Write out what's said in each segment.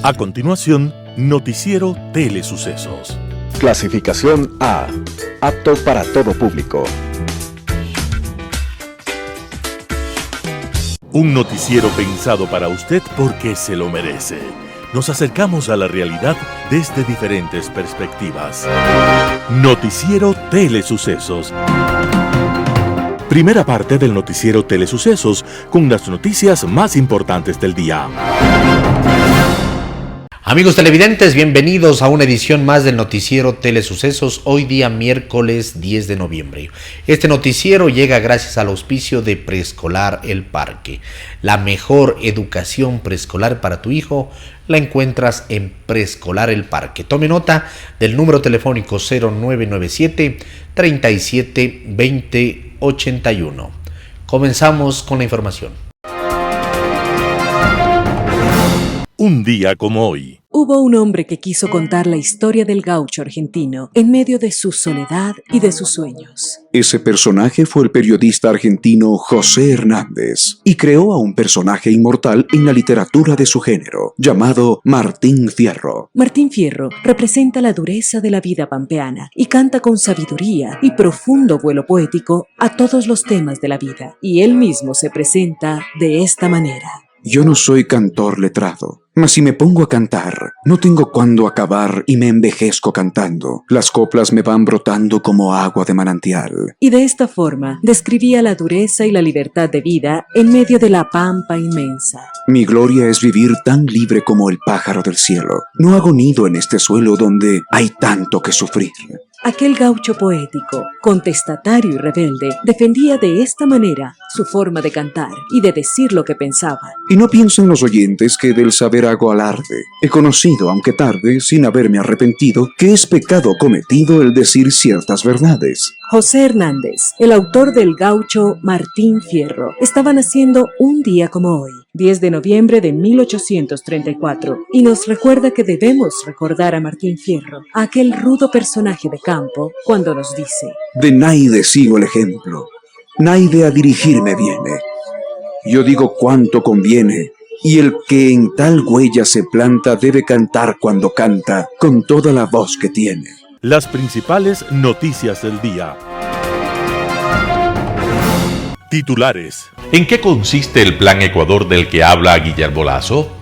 A continuación, Noticiero Telesucesos. Clasificación A. Apto para todo público. Un noticiero pensado para usted porque se lo merece. Nos acercamos a la realidad desde diferentes perspectivas. Noticiero Telesucesos. Primera parte del noticiero Telesucesos con las noticias más importantes del día. Amigos televidentes, bienvenidos a una edición más del noticiero Telesucesos, hoy día miércoles 10 de noviembre. Este noticiero llega gracias al auspicio de Preescolar El Parque. La mejor educación preescolar para tu hijo la encuentras en Preescolar El Parque. Tome nota del número telefónico 0997 37 20 81. Comenzamos con la información. Un día como hoy. Hubo un hombre que quiso contar la historia del gaucho argentino en medio de su soledad y de sus sueños. Ese personaje fue el periodista argentino José Hernández y creó a un personaje inmortal en la literatura de su género, llamado Martín Fierro. Martín Fierro representa la dureza de la vida pampeana y canta con sabiduría y profundo vuelo poético a todos los temas de la vida, y él mismo se presenta de esta manera. Yo no soy cantor letrado, mas si me pongo a cantar, no tengo cuándo acabar y me envejezco cantando. Las coplas me van brotando como agua de manantial. Y de esta forma describía la dureza y la libertad de vida en medio de la pampa inmensa. Mi gloria es vivir tan libre como el pájaro del cielo. No hago nido en este suelo donde hay tanto que sufrir. Aquel gaucho poético, contestatario y rebelde, defendía de esta manera su forma de cantar y de decir lo que pensaba. Y no piensen los oyentes que del saber hago alarde. He conocido, aunque tarde, sin haberme arrepentido, que es pecado cometido el decir ciertas verdades. José Hernández, el autor del gaucho Martín Fierro, estaba naciendo un día como hoy, 10 de noviembre de 1834, y nos recuerda que debemos recordar a Martín Fierro, a aquel rudo personaje de campo, cuando nos dice: de naide sigo el ejemplo, naide a dirigirme viene. Yo digo cuánto conviene, y el que en tal huella se planta debe cantar cuando canta, con toda la voz que tiene. Las principales noticias del día. Titulares. ¿En qué consiste el Plan Ecuador del que habla Guillermo Lasso?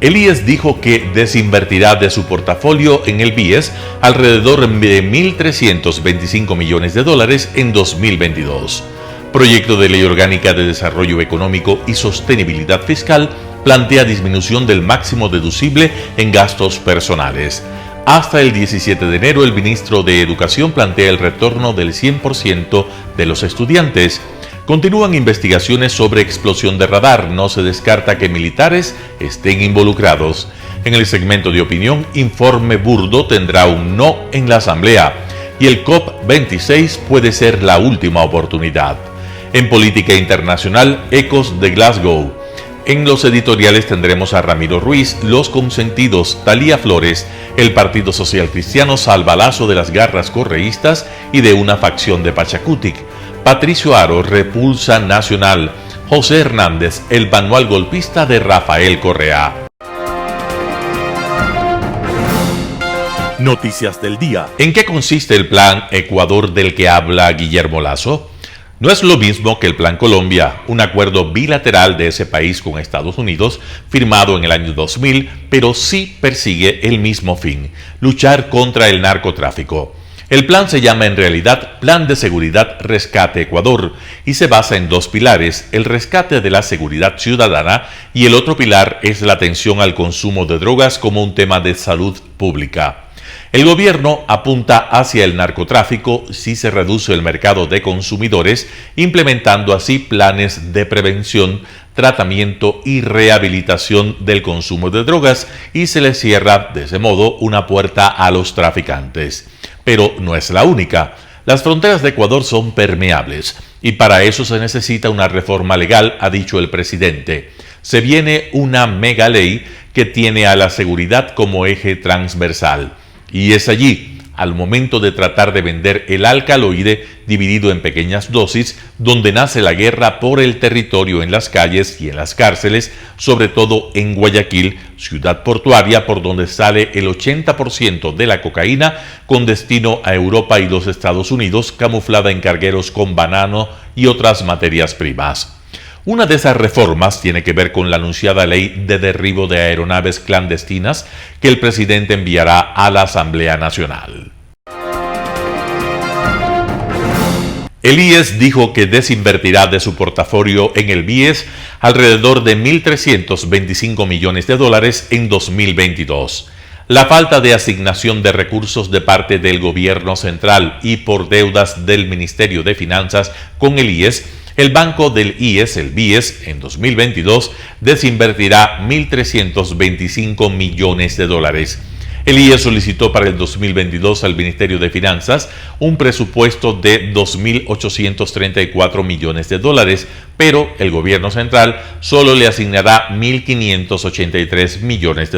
El IES dijo que desinvertirá de su portafolio en el BIES alrededor de 1.325 millones de dólares en 2022. Proyecto de Ley Orgánica de Desarrollo Económico y Sostenibilidad Fiscal plantea disminución del máximo deducible en gastos personales. Hasta el 17 de enero, el ministro de Educación plantea el retorno del 100% de los estudiantes. Continúan investigaciones sobre explosión de radar. No se descarta que militares estén involucrados. En el segmento de opinión, Informe Burdo tendrá un no en la Asamblea. Y el COP26 puede ser la última oportunidad. En política internacional, ecos de Glasgow. En los editoriales tendremos a Ramiro Ruiz, Los Consentidos, Talía Flores, el Partido Social Cristiano salva Lasso de las garras correístas y de una facción de Pachacutic, Patricio Aro, Repulsa Nacional, José Hernández, el manual golpista de Rafael Correa. Noticias del día. ¿En qué consiste el Plan Ecuador del que habla Guillermo Lasso? No es lo mismo que el Plan Colombia, un acuerdo bilateral de ese país con Estados Unidos, firmado en el año 2000, pero sí persigue el mismo fin: luchar contra el narcotráfico. El plan se llama en realidad Plan de Seguridad Rescate Ecuador y se basa en dos pilares: el rescate de la seguridad ciudadana y el otro pilar es la atención al consumo de drogas como un tema de salud pública. El gobierno apunta hacia el narcotráfico si se reduce el mercado de consumidores, implementando así planes de prevención, tratamiento y rehabilitación del consumo de drogas y se le cierra de ese modo una puerta a los traficantes. Pero no es la única. Las fronteras de Ecuador son permeables y para eso se necesita una reforma legal, ha dicho el presidente. Se viene una mega ley que tiene a la seguridad como eje transversal. Y es allí, al momento de tratar de vender el alcaloide dividido en pequeñas dosis, donde nace la guerra por el territorio en las calles y en las cárceles, sobre todo en Guayaquil, ciudad portuaria por donde sale el 80% de la cocaína con destino a Europa y los Estados Unidos, camuflada en cargueros con banano y otras materias primas. Una de esas reformas tiene que ver con la anunciada ley de derribo de aeronaves clandestinas que el presidente enviará a la Asamblea Nacional. El IES dijo que desinvertirá de su portafolio en el BIES alrededor de $1.325 millones en 2022. La falta de asignación de recursos de parte del gobierno central y por deudas del Ministerio de Finanzas con el IES, el banco del IES, el BIES, en 2022 desinvertirá $1.325 millones. El IES solicitó para el 2022 al Ministerio de Finanzas un presupuesto de $2.834 millones, pero el gobierno central solo le asignará $1.583 millones,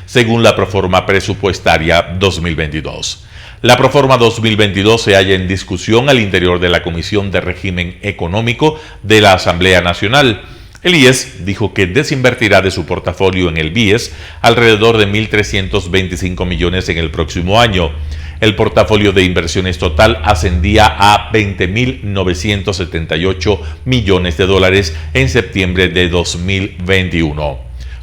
según la proforma presupuestaria 2022. La proforma 2022 se halla en discusión al interior de la Comisión de Régimen Económico de la Asamblea Nacional. El IES dijo que desinvertirá de su portafolio en el BIES alrededor de $1.325 millones en el próximo año. El portafolio de inversiones total ascendía a $20.978 millones en septiembre de 2021.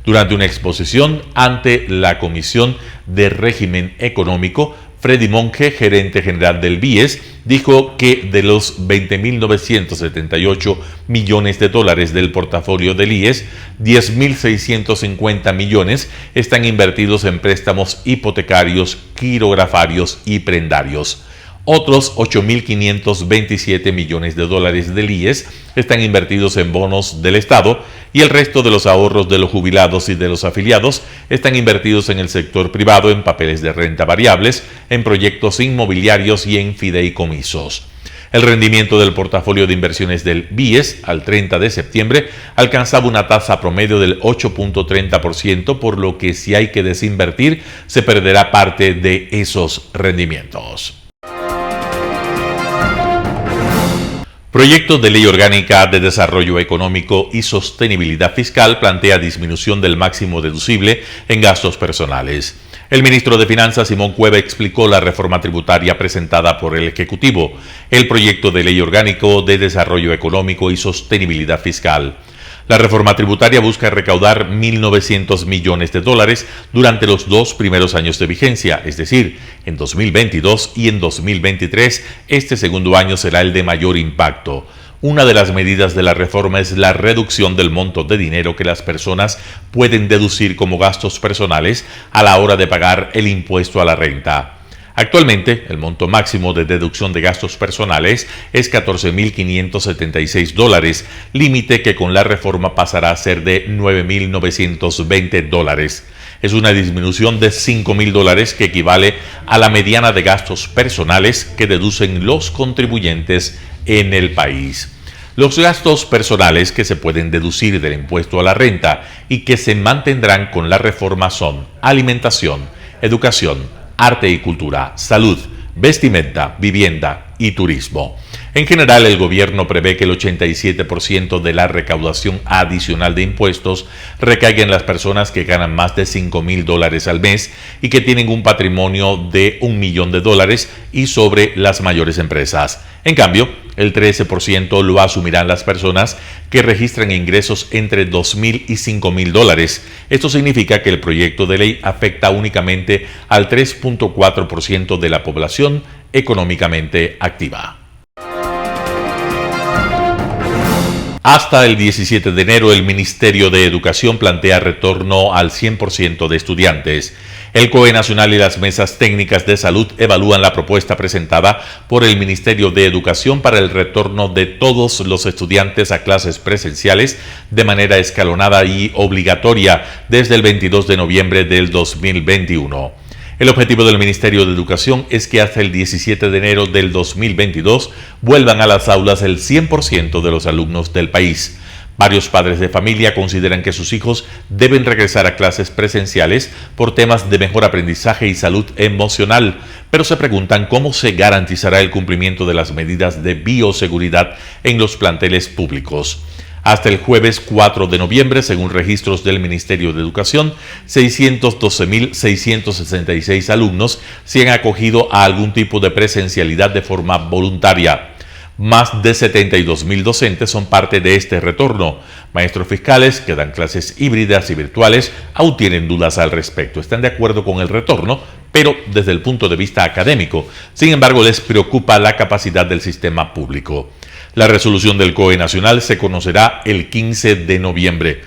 Durante una exposición ante la Comisión de Régimen Económico, Freddy Monge, gerente general del BIES, dijo que de los $20.978 millones del portafolio del IES, 10.650 millones están invertidos en préstamos hipotecarios, quirografarios y prendarios. Otros 8.527 millones del IES están invertidos en bonos del Estado y el resto de los ahorros de los jubilados y de los afiliados están invertidos en el sector privado, en papeles de renta variables, en proyectos inmobiliarios y en fideicomisos. El rendimiento del portafolio de inversiones del BIES al 30 de septiembre alcanzaba una tasa promedio del 8.30%, por lo que si hay que desinvertir, se perderá parte de esos rendimientos. Proyecto de Ley Orgánica de Desarrollo Económico y Sostenibilidad Fiscal plantea disminución del máximo deducible en gastos personales. El ministro de Finanzas, Simón Cueva, explicó la reforma tributaria presentada por el Ejecutivo, el proyecto de Ley Orgánico de Desarrollo Económico y Sostenibilidad Fiscal. La reforma tributaria busca recaudar $1.900 millones durante los 2 primeros años de vigencia, es decir, en 2022 y en 2023. Este segundo año será el de mayor impacto. Una de las medidas de la reforma es la reducción del monto de dinero que las personas pueden deducir como gastos personales a la hora de pagar el impuesto a la renta. Actualmente, el monto máximo de deducción de gastos personales es $14.576, límite que con la reforma pasará a ser de $9.920. Es una disminución de $5.000 que equivale a la mediana de gastos personales que deducen los contribuyentes en el país. Los gastos personales que se pueden deducir del impuesto a la renta y que se mantendrán con la reforma son alimentación, educación, arte y cultura, salud, vestimenta, vivienda y turismo. En general, el gobierno prevé que el 87% de la recaudación adicional de impuestos recaiga en las personas que ganan más de $5.000 al mes y que tienen un patrimonio de $1 millón y sobre las mayores empresas. En cambio, el 13% lo asumirán las personas que registran ingresos entre $2.000 y $5.000. Esto significa que el proyecto de ley afecta únicamente al 3.4% de la población económicamente activa. Hasta el 17 de enero, el Ministerio de Educación plantea retorno al 100% de estudiantes. El COE Nacional y las mesas técnicas de salud evalúan la propuesta presentada por el Ministerio de Educación para el retorno de todos los estudiantes a clases presenciales de manera escalonada y obligatoria desde el 22 de noviembre del 2021. El objetivo del Ministerio de Educación es que hasta el 17 de enero del 2022 vuelvan a las aulas el 100% de los alumnos del país. Varios padres de familia consideran que sus hijos deben regresar a clases presenciales por temas de mejor aprendizaje y salud emocional, pero se preguntan cómo se garantizará el cumplimiento de las medidas de bioseguridad en los planteles públicos. Hasta el jueves 4 de noviembre, según registros del Ministerio de Educación, 612.666 alumnos se han acogido a algún tipo de presencialidad de forma voluntaria. Más de 72.000 docentes son parte de este retorno. Maestros fiscales que dan clases híbridas y virtuales aún tienen dudas al respecto. Están de acuerdo con el retorno, pero desde el punto de vista académico. Sin embargo, les preocupa la capacidad del sistema público. La resolución del COE nacional se conocerá el 15 de noviembre.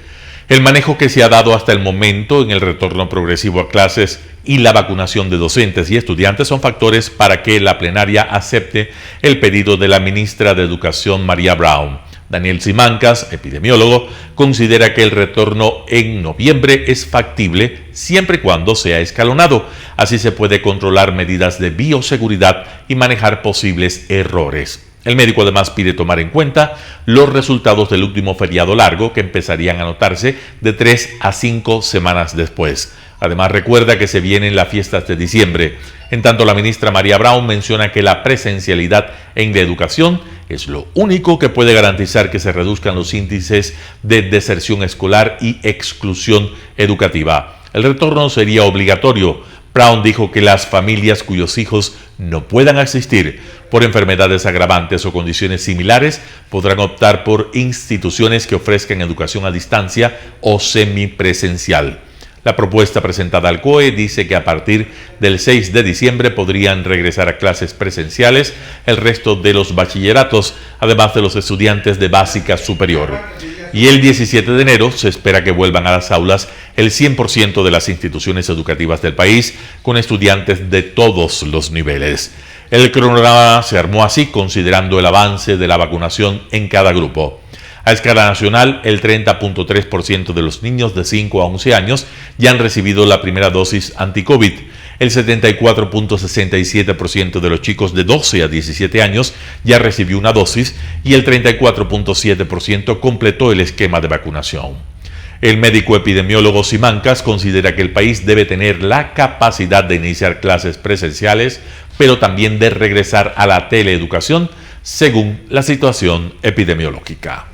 El manejo que se ha dado hasta el momento en el retorno progresivo a clases y la vacunación de docentes y estudiantes son factores para que la plenaria acepte el pedido de la ministra de Educación, María Brown. Daniel Simancas, epidemiólogo, considera que el retorno en noviembre es factible siempre y cuando sea escalonado. Así se puede controlar medidas de bioseguridad y manejar posibles errores. El médico además pide tomar en cuenta los resultados del último feriado largo que empezarían a notarse de 3 a 5 semanas después. Además recuerda que se vienen las fiestas de diciembre. En tanto, la ministra María Brown menciona que la presencialidad en la educación es lo único que puede garantizar que se reduzcan los índices de deserción escolar y exclusión educativa. El retorno sería obligatorio. Brown dijo que las familias cuyos hijos no puedan asistir por enfermedades agravantes o condiciones similares podrán optar por instituciones que ofrezcan educación a distancia o semipresencial. La propuesta presentada al COE dice que a partir del 6 de diciembre podrían regresar a clases presenciales el resto de los bachilleratos, además de los estudiantes de básica superior. Y el 17 de enero se espera que vuelvan a las aulas el 100% de las instituciones educativas del país, con estudiantes de todos los niveles. El cronograma se armó así, considerando el avance de la vacunación en cada grupo. A escala nacional, el 30.3% de los niños de 5 a 11 años ya han recibido la primera dosis anti-COVID. El 74.67% de los chicos de 12 a 17 años ya recibió una dosis y el 34.7% completó el esquema de vacunación. El médico epidemiólogo Simancas considera que el país debe tener la capacidad de iniciar clases presenciales, pero también de regresar a la teleeducación según la situación epidemiológica.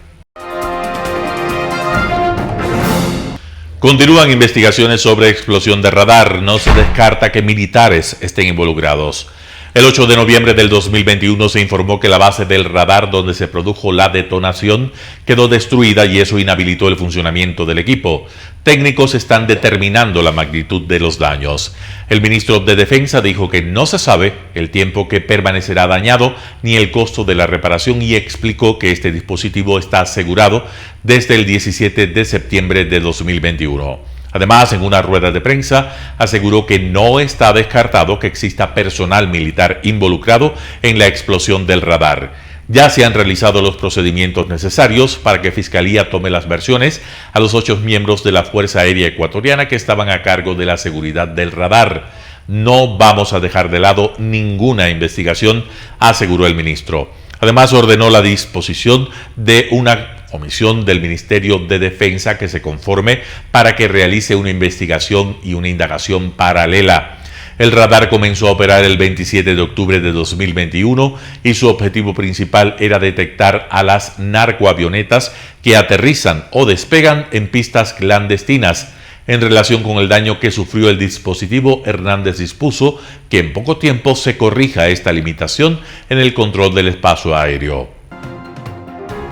Continúan investigaciones sobre explosión de radar. No se descarta que militares estén involucrados. El 8 de noviembre del 2021 se informó que la base del radar donde se produjo la detonación quedó destruida y eso inhabilitó el funcionamiento del equipo. Técnicos están determinando la magnitud de los daños. El ministro de Defensa dijo que no se sabe el tiempo que permanecerá dañado ni el costo de la reparación y explicó que este dispositivo está asegurado desde el 17 de septiembre de 2021. Además, en una rueda de prensa, aseguró que no está descartado que exista personal militar involucrado en la explosión del radar. Ya se han realizado los procedimientos necesarios para que Fiscalía tome las versiones a los 8 miembros de la Fuerza Aérea Ecuatoriana que estaban a cargo de la seguridad del radar. No vamos a dejar de lado ninguna investigación, aseguró el ministro. Además, ordenó la disposición de una comisión del Ministerio de Defensa que se conforme para que realice una investigación y una indagación paralela. El radar comenzó a operar el 27 de octubre de 2021 y su objetivo principal era detectar a las narcoavionetas que aterrizan o despegan en pistas clandestinas. En relación con el daño que sufrió el dispositivo, Hernández dispuso que en poco tiempo se corrija esta limitación en el control del espacio aéreo.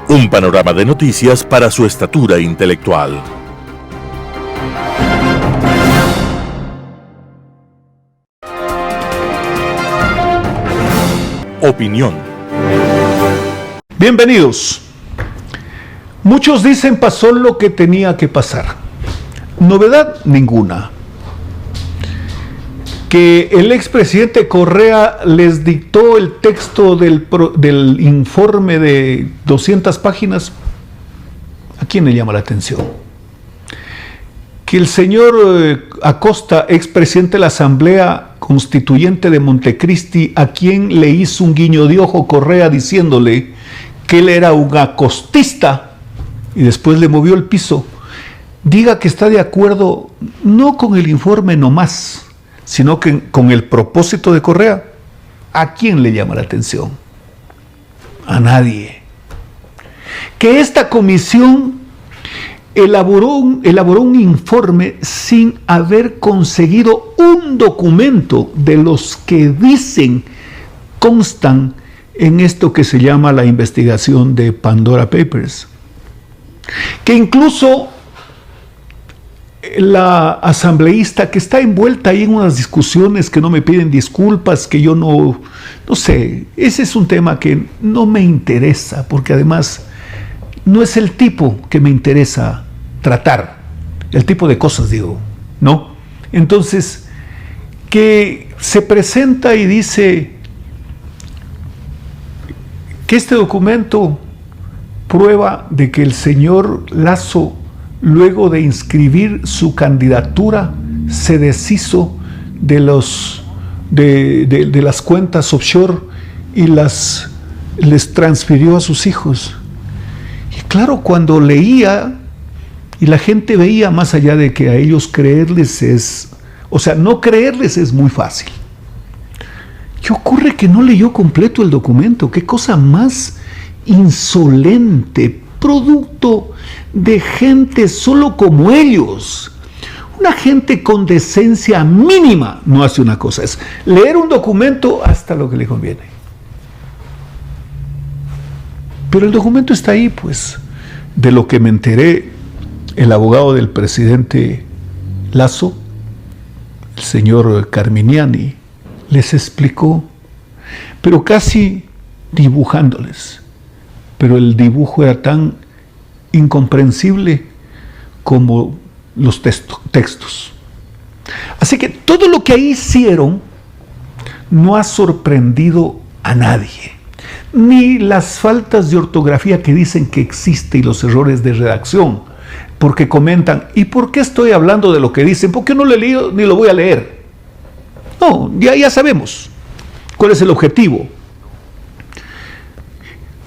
Un panorama de noticias para su estatura intelectual. Opinión. Bienvenidos. Muchos dicen pasó lo que tenía que pasar. Novedad ninguna. Que el expresidente Correa les dictó el texto del informe de 200 páginas, ¿a quién le llama la atención? Que el señor Acosta, expresidente de la Asamblea Constituyente de Montecristi, a quien le hizo un guiño de ojo Correa diciéndole que él era un acostista, y después le movió el piso, diga que está de acuerdo no con el informe nomás, sino que con el propósito de Correa, ¿a quién le llama la atención? A nadie. Que esta comisión elaboró un informe sin haber conseguido un documento de los que dicen constan en esto que se llama la investigación de Pandora Papers. Que incluso la asambleísta que está envuelta ahí en unas discusiones que no me piden disculpas, que yo no sé, ese es un tema que no me interesa, porque además no es el tipo que me interesa tratar, el tipo de cosas, digo, ¿no? Entonces, que se presenta y dice que este documento prueba de que el señor Lasso, luego de inscribir su candidatura, se deshizo de las cuentas offshore y les transfirió a sus hijos. Y claro, cuando leía y la gente veía, más allá de que a ellos creerles no creerles es muy fácil. ¿Qué ocurre? Que no leyó completo el documento. Qué cosa más insolente, producto de gente solo como ellos. Una gente con decencia mínima no hace una cosa, es leer un documento hasta lo que le conviene. Pero el documento está ahí, pues. De lo que me enteré, el abogado del presidente Lasso, el señor Carminiani, les explicó, pero casi dibujándoles. Pero el dibujo era tan incomprensible como los textos. Así que todo lo que ahí hicieron no ha sorprendido a nadie. Ni las faltas de ortografía que dicen que existe y los errores de redacción, porque comentan, ¿y por qué estoy hablando de lo que dicen? Porque no lo he leído ni lo voy a leer. No, ya sabemos cuál es el objetivo.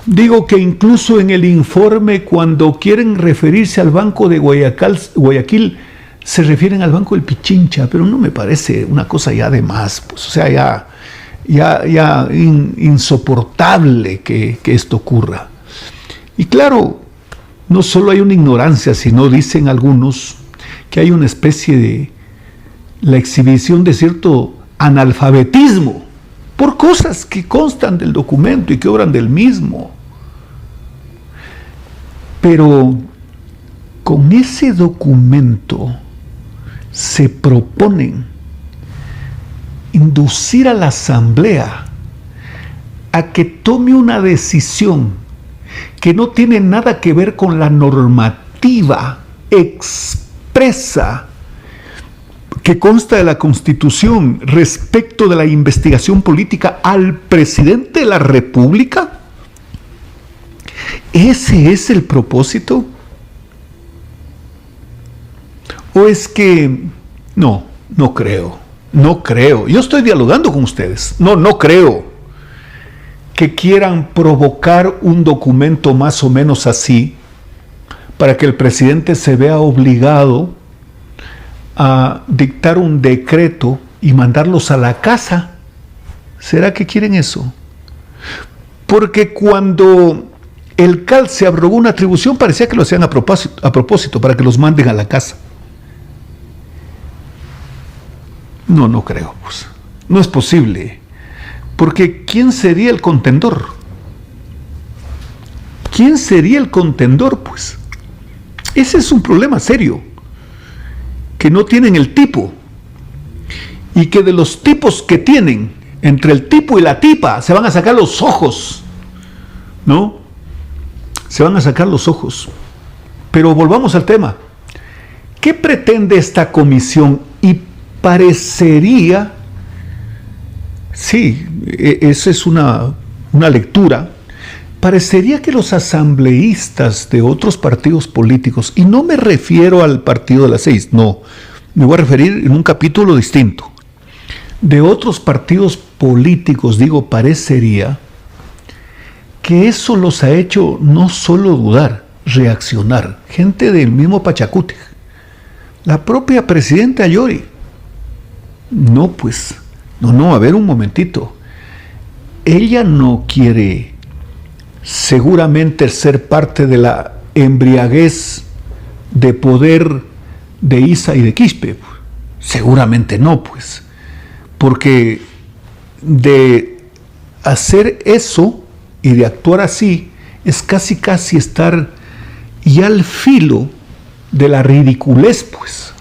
Digo que incluso en el informe, cuando quieren referirse al Banco de Guayaquil, se refieren al Banco del Pichincha, pero no me parece una cosa ya de más, pues, o sea, insoportable que esto ocurra. Y claro, no solo hay una ignorancia, sino dicen algunos que hay una especie de la exhibición de cierto analfabetismo por cosas que constan del documento y que obran del mismo. Pero con ese documento se proponen inducir a la Asamblea a que tome una decisión que no tiene nada que ver con la normativa expresa que consta de la Constitución respecto de la investigación política al presidente de la República. ¿Ese es el propósito? ¿O es que no creo? Yo estoy dialogando con ustedes. No creo que quieran provocar un documento más o menos así para que el presidente se vea obligado a dictar un decreto y mandarlos a la casa. ¿Será que quieren eso? Porque cuando el CAL se abrogó una atribución, parecía que lo hacían a propósito para que los manden a la casa. No creo, pues. No es posible. Porque ¿quién sería el contendor? ¿Quién sería el contendor, pues? Ese es un problema serio. Que no tienen el tipo. Y que de los tipos que tienen, entre el tipo y la tipa, se van a sacar los ojos. ¿No? Se van a sacar los ojos. Pero volvamos al tema. ¿Qué pretende esta comisión? Y parecería, sí, esa es una lectura, parecería que los asambleístas de otros partidos políticos, y no me refiero al partido de las 6, no, me voy a referir en un capítulo distinto, de otros partidos políticos, digo, parecería que eso los ha hecho no solo dudar, reaccionar, gente del mismo Pachacútec, la propia presidenta Yori. No, pues, no, a ver un momentito. Ella no quiere seguramente ser parte de la embriaguez de poder de Isa y de Quispe. Seguramente no, pues, porque de hacer eso y de actuar así es casi estar ya al filo de la ridiculez, pues.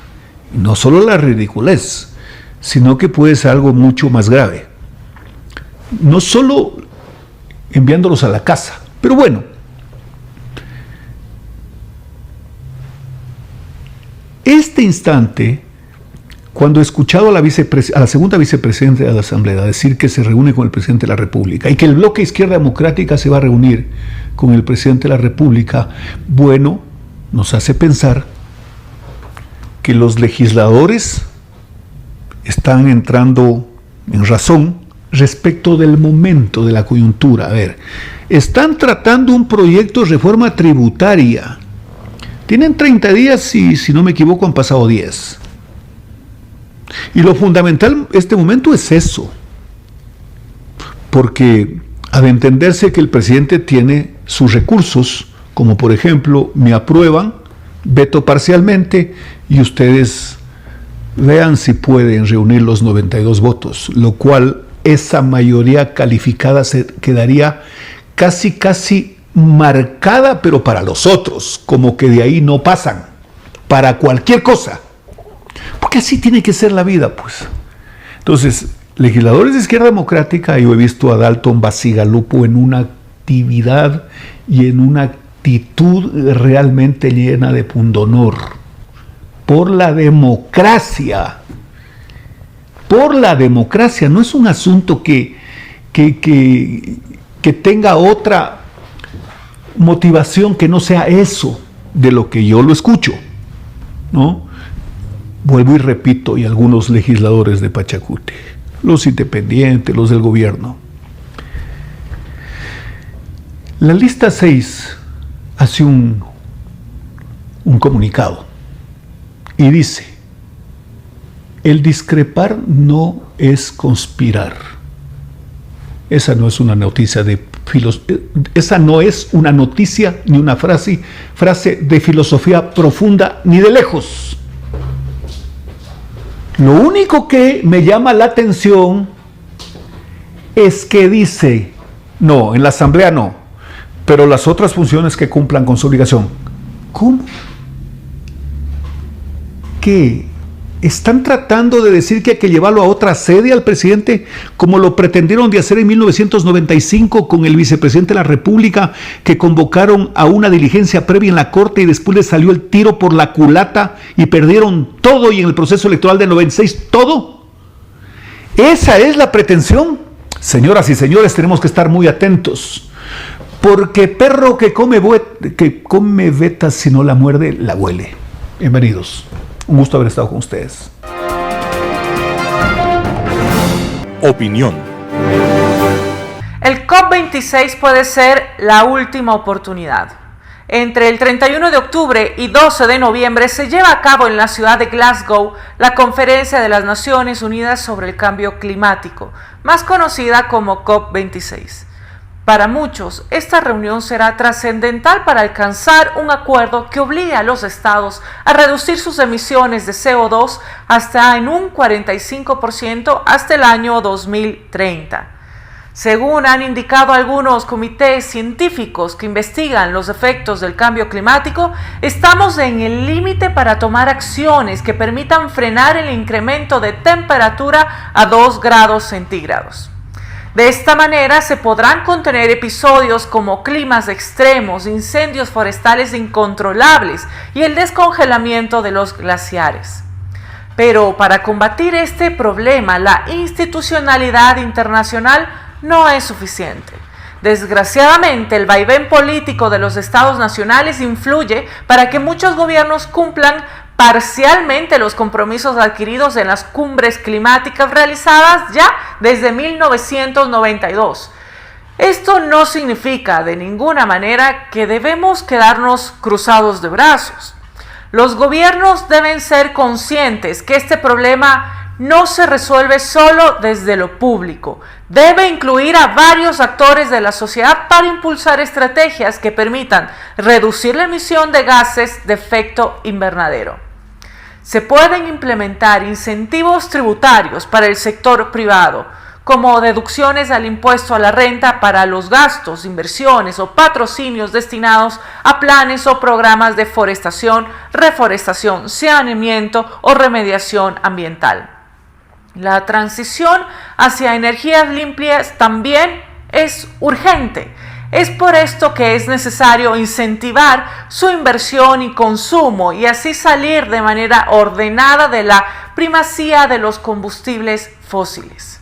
No solo la ridiculez, sino que puede ser algo mucho más grave. No solo enviándolos a la casa, pero bueno. Este instante, cuando he escuchado a la segunda vicepresidenta de la Asamblea decir que se reúne con el presidente de la República y que el bloque Izquierda Democrática se va a reunir con el presidente de la República, bueno, nos hace pensar que los legisladores están entrando en razón respecto del momento de la coyuntura. A ver, están tratando un proyecto de reforma tributaria. Tienen 30 días y, si no me equivoco, han pasado 10. Y lo fundamental en este momento es eso. Porque ha de entenderse que el presidente tiene sus recursos, como por ejemplo, me aprueban, veto parcialmente, y ustedes vean si pueden reunir los 92 votos, lo cual esa mayoría calificada se quedaría casi marcada, pero para los otros, como que de ahí no pasan, para cualquier cosa. Porque así tiene que ser la vida, pues. Entonces, legisladores de Izquierda Democrática, yo he visto a Dalton Bacigalupo en una actividad y en una actitud realmente llena de pundonor. Por la democracia. Por la democracia. No es un asunto que tenga otra motivación que no sea eso de lo que yo lo escucho, ¿no? Vuelvo y repito, y algunos legisladores de Pachacútec, los independientes, los del gobierno. La lista 6 hace un comunicado y dice: el discrepar no es conspirar. Esa no es una noticia esa no es una noticia ni una frase de filosofía profunda ni de lejos. Lo único que me llama la atención es que dice, no, en la asamblea no, pero las otras funciones que cumplan con su obligación. ¿Cómo? ¿Qué? ¿Están tratando de decir que hay que llevarlo a otra sede al presidente, como lo pretendieron de hacer en 1995 con el vicepresidente de la República, que convocaron a una diligencia previa en la Corte y después les salió el tiro por la culata y perdieron todo, y en el proceso electoral del 96 todo? ¿Esa es la pretensión? Señoras y señores, tenemos que estar muy atentos, porque perro que come vetas si no la muerde, la huele. Bienvenidos. Un gusto haber estado con ustedes. Opinión. El COP26 puede ser la última oportunidad. Entre el 31 de octubre y 12 de noviembre se lleva a cabo en la ciudad de Glasgow la Conferencia de las Naciones Unidas sobre el Cambio Climático, más conocida como COP26. Para muchos, esta reunión será trascendental para alcanzar un acuerdo que obligue a los estados a reducir sus emisiones de CO2 hasta en un 45% hasta el año 2030. Según han indicado algunos comités científicos que investigan los efectos del cambio climático, estamos en el límite para tomar acciones que permitan frenar el incremento de temperatura a 2 grados centígrados. De esta manera se podrán contener episodios como climas extremos, incendios forestales incontrolables y el descongelamiento de los glaciares. Pero para combatir este problema, la institucionalidad internacional no es suficiente. Desgraciadamente, el vaivén político de los estados nacionales influye para que muchos gobiernos cumplan parcialmente los compromisos adquiridos en las cumbres climáticas realizadas ya desde 1992. Esto no significa de ninguna manera que debemos quedarnos cruzados de brazos. Los gobiernos deben ser conscientes que este problema no se resuelve solo desde lo público. Debe incluir a varios actores de la sociedad para impulsar estrategias que permitan reducir la emisión de gases de efecto invernadero. Se pueden implementar incentivos tributarios para el sector privado, como deducciones al impuesto a la renta para los gastos, inversiones o patrocinios destinados a planes o programas de forestación, reforestación, saneamiento o remediación ambiental. La transición hacia energías limpias también es urgente. Es por esto que es necesario incentivar su inversión y consumo y así salir de manera ordenada de la primacía de los combustibles fósiles.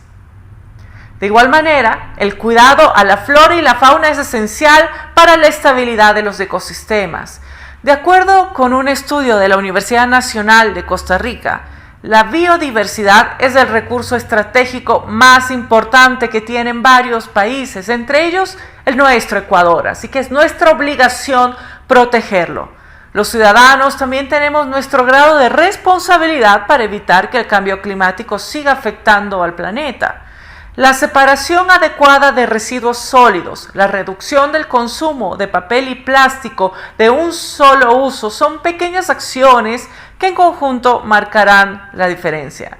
De igual manera, el cuidado a la flora y la fauna es esencial para la estabilidad de los ecosistemas. De acuerdo con un estudio de la Universidad Nacional de Costa Rica, la biodiversidad es el recurso estratégico más importante que tienen varios países, entre ellos el nuestro Ecuador, así que es nuestra obligación protegerlo. Los ciudadanos también tenemos nuestro grado de responsabilidad para evitar que el cambio climático siga afectando al planeta. La separación adecuada de residuos sólidos, la reducción del consumo de papel y plástico de un solo uso son pequeñas acciones que en conjunto marcarán la diferencia.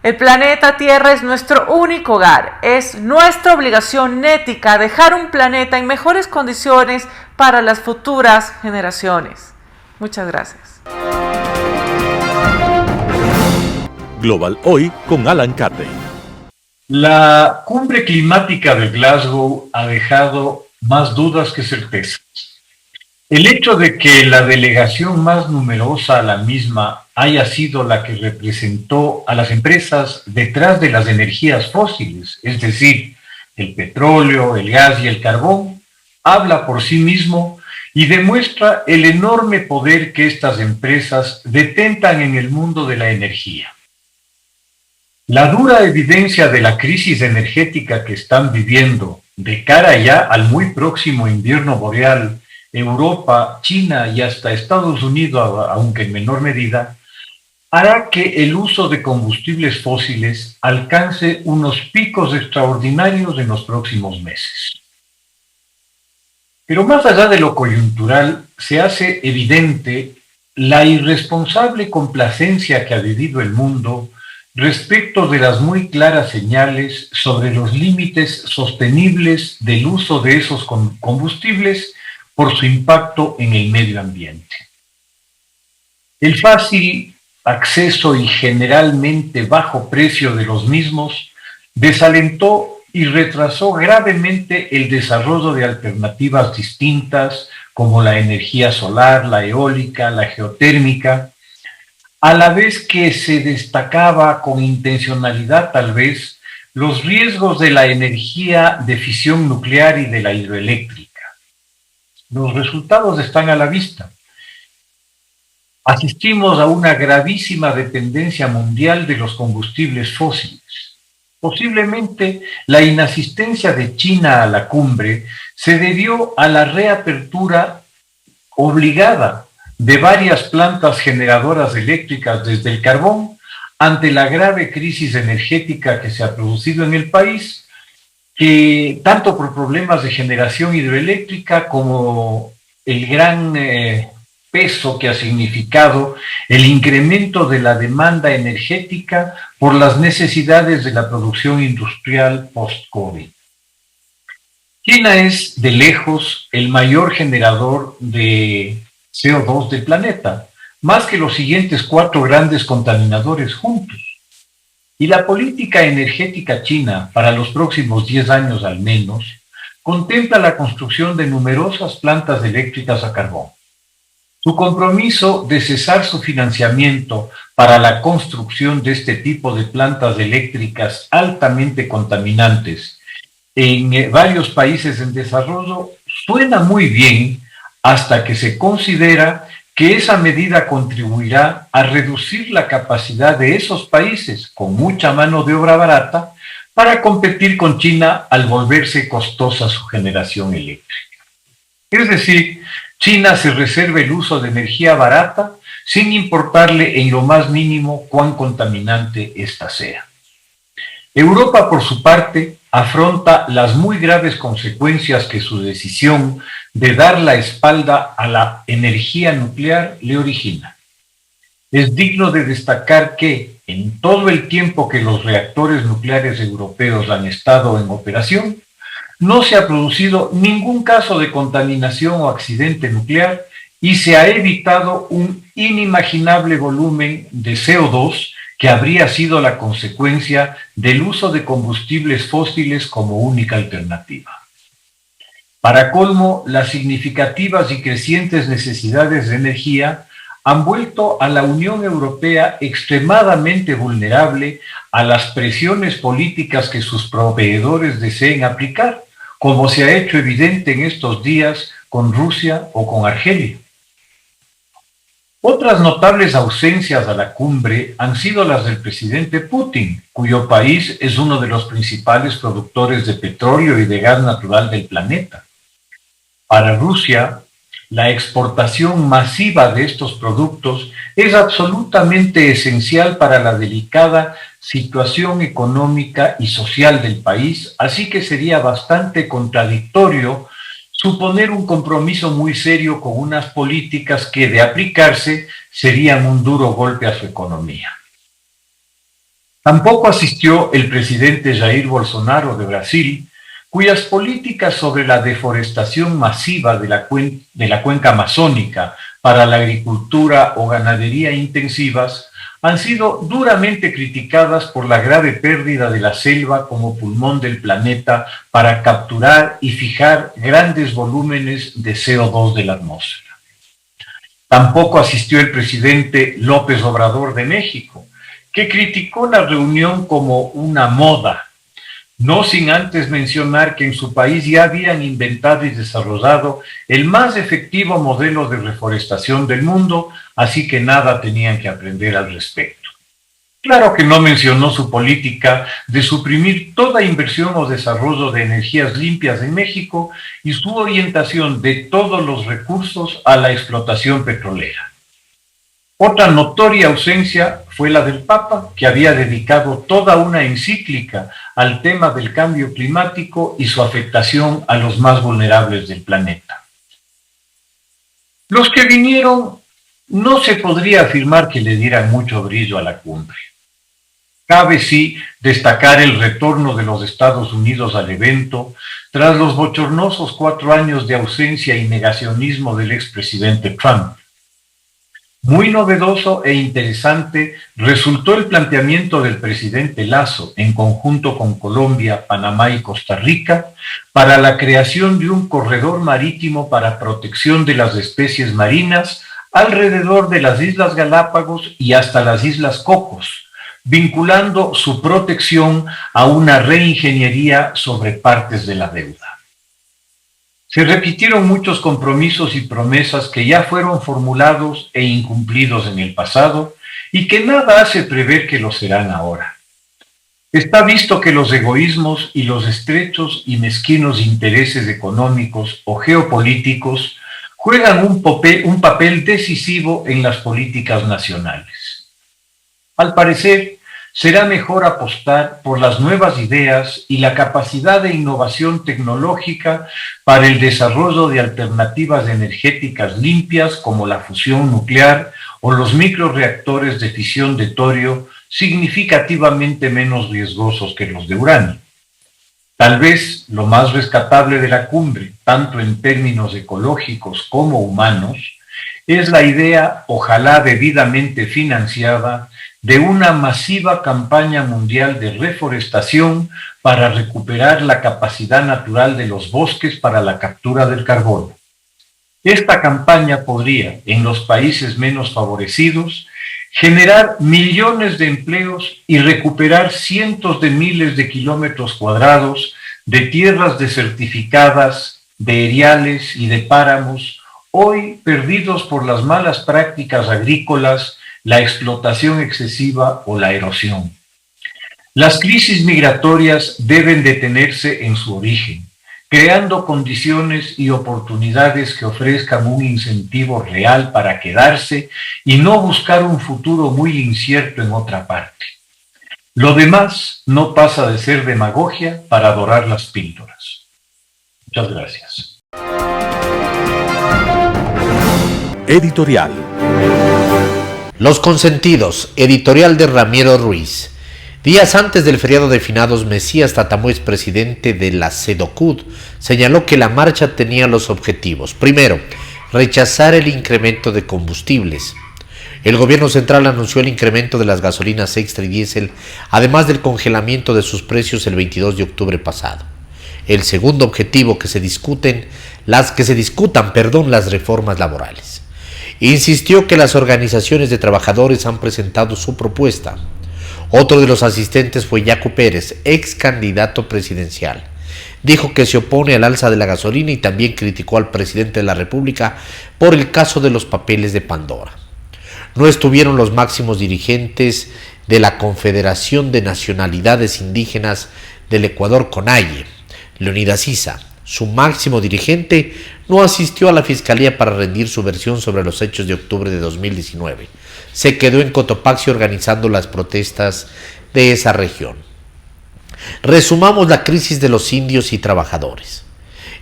El planeta Tierra es nuestro único hogar. Es nuestra obligación ética dejar un planeta en mejores condiciones para las futuras generaciones. Muchas gracias. Global Hoy con Alan Carden. La cumbre climática de Glasgow ha dejado más dudas que certezas. El hecho de que la delegación más numerosa a la misma haya sido la que representó a las empresas detrás de las energías fósiles, es decir, el petróleo, el gas y el carbón, habla por sí mismo y demuestra el enorme poder que estas empresas detentan en el mundo de la energía. La dura evidencia de la crisis energética que están viviendo de cara ya al muy próximo invierno boreal, Europa, China y hasta Estados Unidos, aunque en menor medida, hará que el uso de combustibles fósiles alcance unos picos extraordinarios en los próximos meses. Pero más allá de lo coyuntural, se hace evidente la irresponsable complacencia que ha vivido el mundo respecto de las muy claras señales sobre los límites sostenibles del uso de esos combustibles por su impacto en el medio ambiente. El fácil acceso y generalmente bajo precio de los mismos desalentó y retrasó gravemente el desarrollo de alternativas distintas como la energía solar, la eólica, la geotérmica, a la vez que se destacaba con intencionalidad tal vez los riesgos de la energía de fisión nuclear y de la hidroeléctrica. Los resultados están a la vista. Asistimos a una gravísima dependencia mundial de los combustibles fósiles. Posiblemente la inasistencia de China a la cumbre se debió a la reapertura obligada de varias plantas generadoras eléctricas desde el carbón ante la grave crisis energética que se ha producido en el país, que tanto por problemas de generación hidroeléctrica como el gran peso que ha significado el incremento de la demanda energética por las necesidades de la producción industrial post-COVID. China es de lejos el mayor generador de CO2 del planeta, más que los siguientes 4 grandes contaminadores juntos. Y la política energética china, para los próximos 10 años al menos, contempla la construcción de numerosas plantas eléctricas a carbón. Su compromiso de cesar su financiamiento para la construcción de este tipo de plantas eléctricas altamente contaminantes en varios países en desarrollo suena muy bien, hasta que se considera que esa medida contribuirá a reducir la capacidad de esos países con mucha mano de obra barata para competir con China al volverse costosa su generación eléctrica. Es decir, China se reserva el uso de energía barata sin importarle en lo más mínimo cuán contaminante ésta sea. Europa, por su parte, afronta las muy graves consecuencias que su decisión de dar la espalda a la energía nuclear le origina. Es digno de destacar que, en todo el tiempo que los reactores nucleares europeos han estado en operación, no se ha producido ningún caso de contaminación o accidente nuclear y se ha evitado un inimaginable volumen de CO2 que habría sido la consecuencia del uso de combustibles fósiles como única alternativa. Para colmo, las significativas y crecientes necesidades de energía han vuelto a la Unión Europea extremadamente vulnerable a las presiones políticas que sus proveedores deseen aplicar, como se ha hecho evidente en estos días con Rusia o con Argelia. Otras notables ausencias a la cumbre han sido las del presidente Putin, cuyo país es uno de los principales productores de petróleo y de gas natural del planeta. Para Rusia, la exportación masiva de estos productos es absolutamente esencial para la delicada situación económica y social del país, así que sería bastante contradictorio suponer un compromiso muy serio con unas políticas que, de aplicarse, serían un duro golpe a su economía. Tampoco asistió el presidente Jair Bolsonaro de Brasil, cuyas políticas sobre la deforestación masiva de la cuenca amazónica para la agricultura o ganadería intensivas han sido duramente criticadas por la grave pérdida de la selva como pulmón del planeta para capturar y fijar grandes volúmenes de CO2 de la atmósfera. Tampoco asistió el presidente López Obrador de México, que criticó la reunión como una moda, no sin antes mencionar que en su país ya habían inventado y desarrollado el más efectivo modelo de reforestación del mundo, así que nada tenían que aprender al respecto. Claro que no mencionó su política de suprimir toda inversión o desarrollo de energías limpias en México y su orientación de todos los recursos a la explotación petrolera. Otra notoria ausencia fue la del Papa, que había dedicado toda una encíclica al tema del cambio climático y su afectación a los más vulnerables del planeta. Los que vinieron no se podría afirmar que le dieran mucho brillo a la cumbre. Cabe sí destacar el retorno de los Estados Unidos al evento tras los bochornosos 4 años de ausencia y negacionismo del expresidente Trump. Muy novedoso e interesante resultó el planteamiento del presidente Lasso, en conjunto con Colombia, Panamá y Costa Rica, para la creación de un corredor marítimo para protección de las especies marinas alrededor de las Islas Galápagos y hasta las Islas Cocos, vinculando su protección a una reingeniería sobre partes de la deuda. Se repitieron muchos compromisos y promesas que ya fueron formulados e incumplidos en el pasado y que nada hace prever que lo serán ahora. Está visto que los egoísmos y los estrechos y mezquinos intereses económicos o geopolíticos juegan un papel decisivo en las políticas nacionales. Al parecer, será mejor apostar por las nuevas ideas y la capacidad de innovación tecnológica para el desarrollo de alternativas energéticas limpias como la fusión nuclear o los microreactores de fisión de torio significativamente menos riesgosos que los de uranio. Tal vez lo más rescatable de la cumbre, tanto en términos ecológicos como humanos, es la idea, ojalá debidamente financiada, de una masiva campaña mundial de reforestación para recuperar la capacidad natural de los bosques para la captura del carbono. Esta campaña podría, en los países menos favorecidos, generar millones de empleos y recuperar cientos de miles de kilómetros cuadrados de tierras desertificadas, de eriales y de páramos, hoy perdidos por las malas prácticas agrícolas, la explotación excesiva o la erosión. Las crisis migratorias deben detenerse en su origen, creando condiciones y oportunidades que ofrezcan un incentivo real para quedarse y no buscar un futuro muy incierto en otra parte. Lo demás no pasa de ser demagogia para dorar las píldoras. Muchas gracias. Editorial. Los consentidos, editorial de Ramiro Ruiz. Días antes del feriado de finados, Mesías Tatamoes, presidente de la SEDOCUD, señaló que la marcha tenía los objetivos. Primero, rechazar el incremento de combustibles. El gobierno central anunció el incremento de las gasolinas extra y diésel, además del congelamiento de sus precios el 22 de octubre pasado. El segundo objetivo, que se discutan las reformas laborales. Insistió que las organizaciones de trabajadores han presentado su propuesta. Otro de los asistentes fue Yacu Pérez, ex candidato presidencial. Dijo que se opone al alza de la gasolina y también criticó al presidente de la República por el caso de los papeles de Pandora. No estuvieron los máximos dirigentes de la Confederación de Nacionalidades Indígenas del Ecuador, CONAIE. Leonidas Issa, su máximo dirigente, no asistió a la fiscalía para rendir su versión sobre los hechos de octubre de 2019. Se quedó en Cotopaxi organizando las protestas de esa región. Resumamos la crisis de los indios y trabajadores.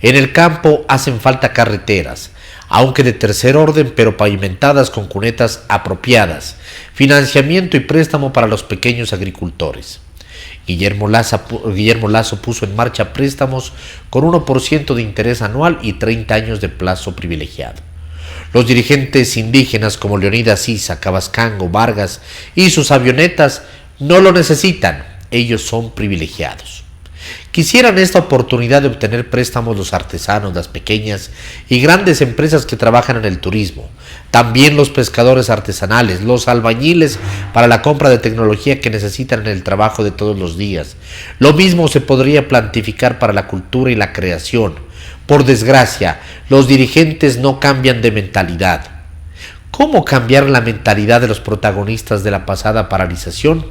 En el campo hacen falta carreteras, aunque de tercer orden, pero pavimentadas con cunetas apropiadas, financiamiento y préstamo para los pequeños agricultores. Guillermo Lasso puso en marcha préstamos con 1% de interés anual y 30 años de plazo privilegiado. Los dirigentes indígenas como Leonidas Issa, Cabascango, Vargas y sus avionetas no lo necesitan, ellos son privilegiados. Quisieran esta oportunidad de obtener préstamos los artesanos, las pequeñas y grandes empresas que trabajan en el turismo, también los pescadores artesanales, los albañiles para la compra de tecnología que necesitan en el trabajo de todos los días. Lo mismo se podría plantificar para la cultura y la creación. Por desgracia, los dirigentes no cambian de mentalidad. ¿Cómo cambiar la mentalidad de los protagonistas de la pasada paralización?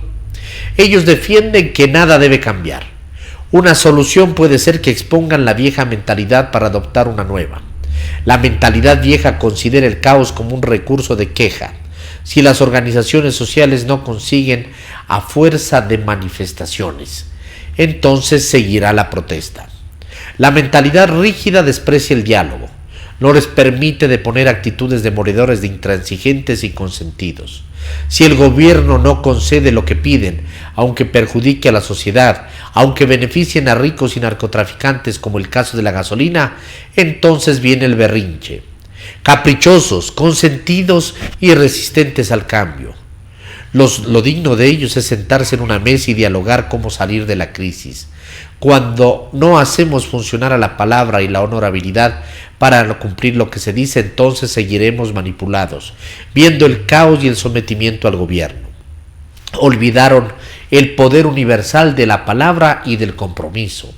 Ellos defienden que nada debe cambiar. Una solución puede ser que expongan la vieja mentalidad para adoptar una nueva. La mentalidad vieja considera el caos como un recurso de queja. Si las organizaciones sociales no consiguen a fuerza de manifestaciones, entonces seguirá la protesta. La mentalidad rígida desprecia el diálogo, no les permite deponer actitudes demoledores de intransigentes y consentidos. Si el gobierno no concede lo que piden, aunque perjudique a la sociedad, aunque beneficien a ricos y narcotraficantes como el caso de la gasolina, entonces viene el berrinche. Caprichosos, consentidos y resistentes al cambio. Lo digno de ellos es sentarse en una mesa y dialogar cómo salir de la crisis. Cuando no hacemos funcionar a la palabra y la honorabilidad para cumplir lo que se dice, entonces seguiremos manipulados, viendo el caos y el sometimiento al gobierno. Olvidaron el poder universal de la palabra y del compromiso.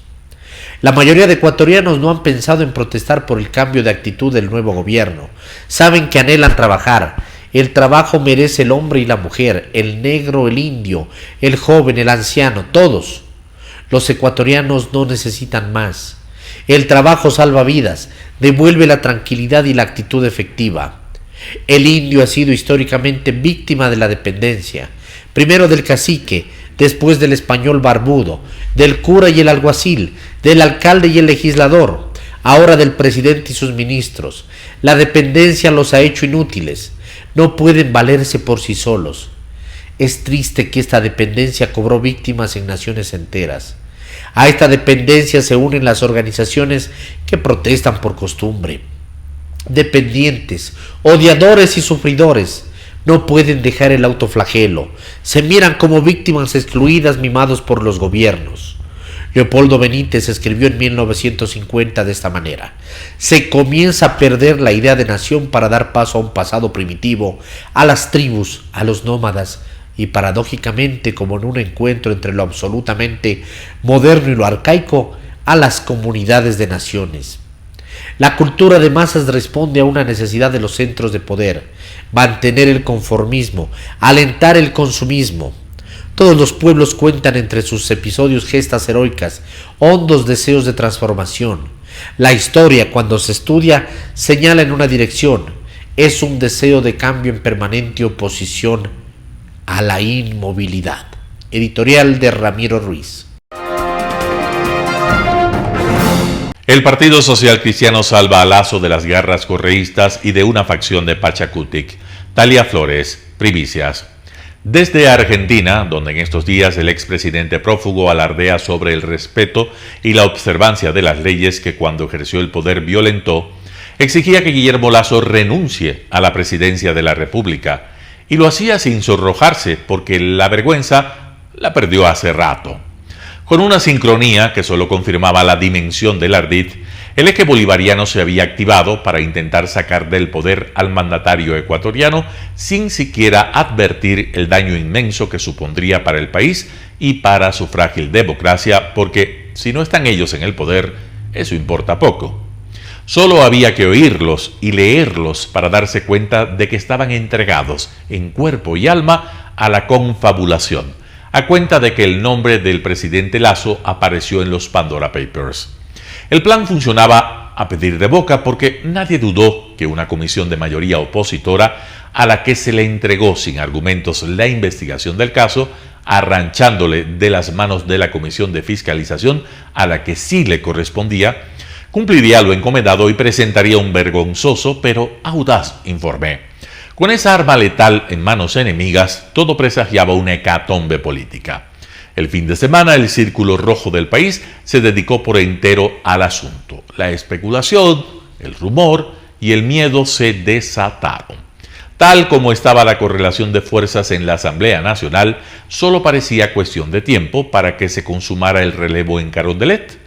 La mayoría de ecuatorianos no han pensado en protestar por el cambio de actitud del nuevo gobierno. Saben que anhelan trabajar. El trabajo merece el hombre y la mujer, el negro, el indio, el joven, el anciano, todos. Los ecuatorianos no necesitan más. El trabajo salva vidas, devuelve la tranquilidad y la actitud efectiva. El indio ha sido históricamente víctima de la dependencia, primero del cacique, después del español barbudo, del cura y el alguacil, del alcalde y el legislador, ahora del presidente y sus ministros. La dependencia los ha hecho inútiles, no pueden valerse por sí solos. Es triste que esta dependencia cobró víctimas en naciones enteras. A esta dependencia se unen las organizaciones que protestan por costumbre. Dependientes, odiadores y sufridores no pueden dejar el autoflagelo. Se miran como víctimas excluidas, mimados por los gobiernos. Leopoldo Benítez escribió en 1950 de esta manera: se comienza a perder la idea de nación para dar paso a un pasado primitivo, a las tribus, a los nómadas, y paradójicamente, como en un encuentro entre lo absolutamente moderno y lo arcaico, a las comunidades de naciones. La cultura de masas responde a una necesidad de los centros de poder: mantener el conformismo, alentar el consumismo. Todos los pueblos cuentan entre sus episodios gestas heroicas, hondos deseos de transformación. La historia, cuando se estudia, señala en una dirección. Es un deseo de cambio en permanente oposición a la inmovilidad. Editorial de Ramiro Ruiz. El Partido Social Cristiano salva a Lasso de las garras correístas y de una facción de Pachacutic. Talia Flores, primicias. Desde Argentina, donde en estos días el expresidente prófugo alardea sobre el respeto y la observancia de las leyes que cuando ejerció el poder violentó, exigía que Guillermo Lasso renuncie a la presidencia de la República, y lo hacía sin sonrojarse porque la vergüenza la perdió hace rato. Con una sincronía que solo confirmaba la dimensión del ardid, el eje bolivariano se había activado para intentar sacar del poder al mandatario ecuatoriano sin siquiera advertir el daño inmenso que supondría para el país y para su frágil democracia, porque si no están ellos en el poder, eso importa poco. Solo había que oírlos y leerlos para darse cuenta de que estaban entregados en cuerpo y alma a la confabulación, a cuenta de que el nombre del presidente Lasso apareció en los Pandora Papers. El plan funcionaba a pedir de boca porque nadie dudó que una comisión de mayoría opositora, a la que se le entregó sin argumentos la investigación del caso, arranchándole de las manos de la comisión de fiscalización a la que sí le correspondía, cumpliría lo encomendado y presentaría un vergonzoso pero audaz informe. Con esa arma letal en manos enemigas, todo presagiaba una hecatombe política. El fin de semana, el círculo rojo del país se dedicó por entero al asunto. La especulación, el rumor y el miedo se desataron. Tal como estaba la correlación de fuerzas en la Asamblea Nacional, solo parecía cuestión de tiempo para que se consumara el relevo en Carondelet.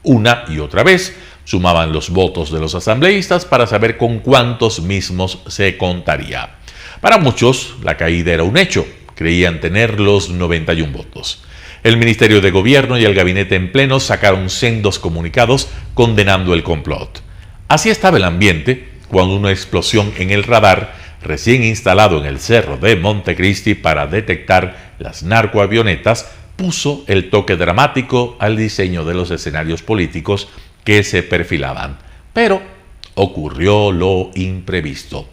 Una y otra vez sumaban los votos de los asambleístas para saber con cuántos mismos se contaría. Para muchos, la caída era un hecho. Creían tener los 91 votos. El Ministerio de Gobierno y el Gabinete en pleno sacaron sendos comunicados condenando el complot. Así estaba el ambiente cuando una explosión en el radar, recién instalado en el cerro de Montecristi para detectar las narcoavionetas, puso el toque dramático al diseño de los escenarios políticos que se perfilaban. Pero ocurrió lo imprevisto.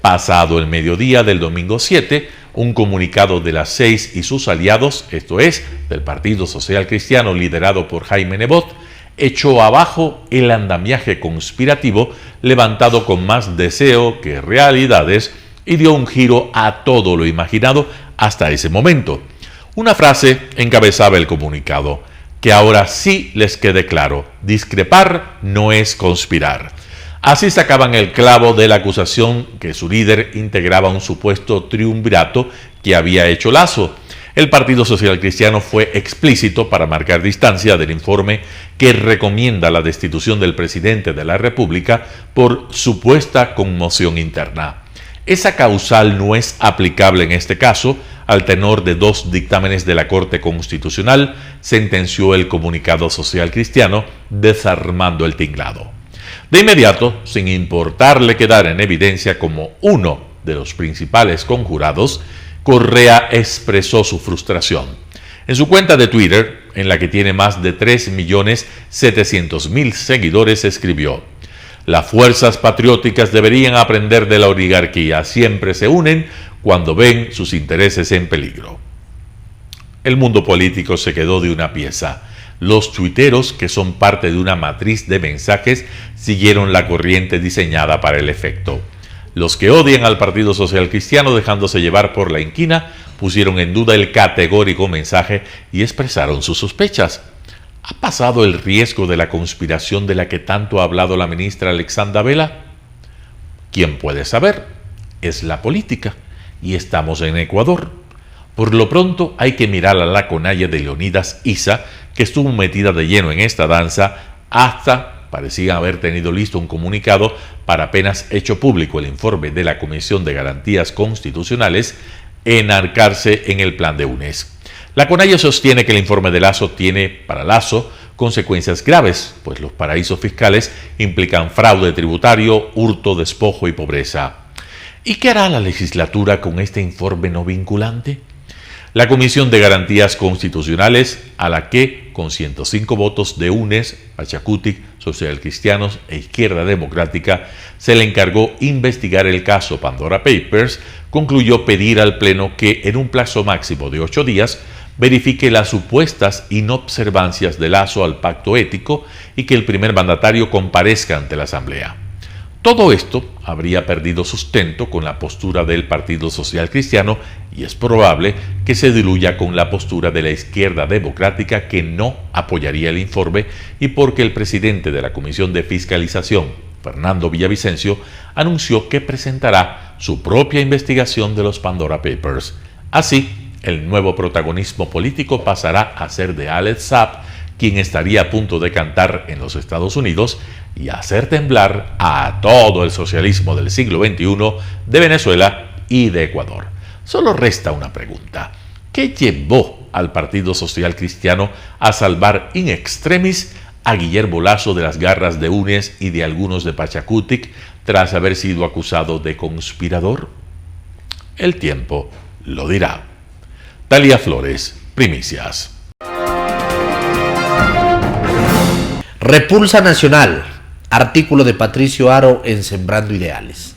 Pasado el mediodía del domingo 7, un comunicado de las 6 y sus aliados, esto es, del Partido Social Cristiano liderado por Jaime Nebot, echó abajo el andamiaje conspirativo levantado con más deseo que realidades y dio un giro a todo lo imaginado hasta ese momento. Una frase encabezaba el comunicado: que ahora sí les quede claro, discrepar no es conspirar. Así sacaban el clavo de la acusación que su líder integraba un supuesto triunvirato que había hecho Lasso. El Partido Social Cristiano fue explícito para marcar distancia del informe que recomienda la destitución del presidente de la República por supuesta conmoción interna. Esa causal no es aplicable en este caso. Al tenor de 2 dictámenes de la Corte Constitucional, sentenció el comunicado social cristiano, desarmando el tinglado. De inmediato, sin importarle quedar en evidencia como uno de los principales conjurados, Correa expresó su frustración. En su cuenta de Twitter, en la que tiene más de 3.700.000 seguidores, escribió: las fuerzas patrióticas deberían aprender de la oligarquía, siempre se unen cuando ven sus intereses en peligro. El mundo político se quedó de una pieza. Los tuiteros, que son parte de una matriz de mensajes, siguieron la corriente diseñada para el efecto. Los que odian al Partido Social Cristiano, dejándose llevar por la inquina, pusieron en duda el categórico mensaje y expresaron sus sospechas. ¿Ha pasado el riesgo de la conspiración de la que tanto ha hablado la ministra Alexandra Vela? ¿Quién puede saber? Es la política y estamos en Ecuador. Por lo pronto hay que mirar a la conalla de Leonidas Issa, que estuvo metida de lleno en esta danza hasta parecía haber tenido listo un comunicado para, apenas hecho público el informe de la Comisión de Garantías Constitucionales, enarcarse en el plan de UNES. La conalla sostiene que el informe de Lasso tiene para Lasso consecuencias graves, pues los paraísos fiscales implican fraude tributario, hurto, despojo y pobreza. ¿Y qué hará la legislatura con este informe no vinculante? La Comisión de Garantías Constitucionales, a la que, con 105 votos de UNES, Pachacutic, Social Cristianos e Izquierda Democrática, se le encargó investigar el caso Pandora Papers, concluyó pedir al Pleno que, en un plazo máximo de 8 días, verifique las supuestas inobservancias de Lasso al pacto ético y que el primer mandatario comparezca ante la Asamblea. Todo esto habría perdido sustento con la postura del Partido Social Cristiano y es probable que se diluya con la postura de la Izquierda Democrática, que no apoyaría el informe, y porque el presidente de la Comisión de Fiscalización, Fernando Villavicencio, anunció que presentará su propia investigación de los Pandora Papers. Así, el nuevo protagonismo político pasará a ser de Alex Saab, quien estaría a punto de cantar en los Estados Unidos y hacer temblar a todo el socialismo del siglo XXI de Venezuela y de Ecuador. Solo resta una pregunta: ¿qué llevó al Partido Social Cristiano a salvar in extremis a Guillermo Lasso de las garras de UNES y de algunos de Pachacutic tras haber sido acusado de conspirador? El tiempo lo dirá. Talía Flores, Primicias. Repulsa nacional. Artículo de Patricio Haro en Sembrando Ideales.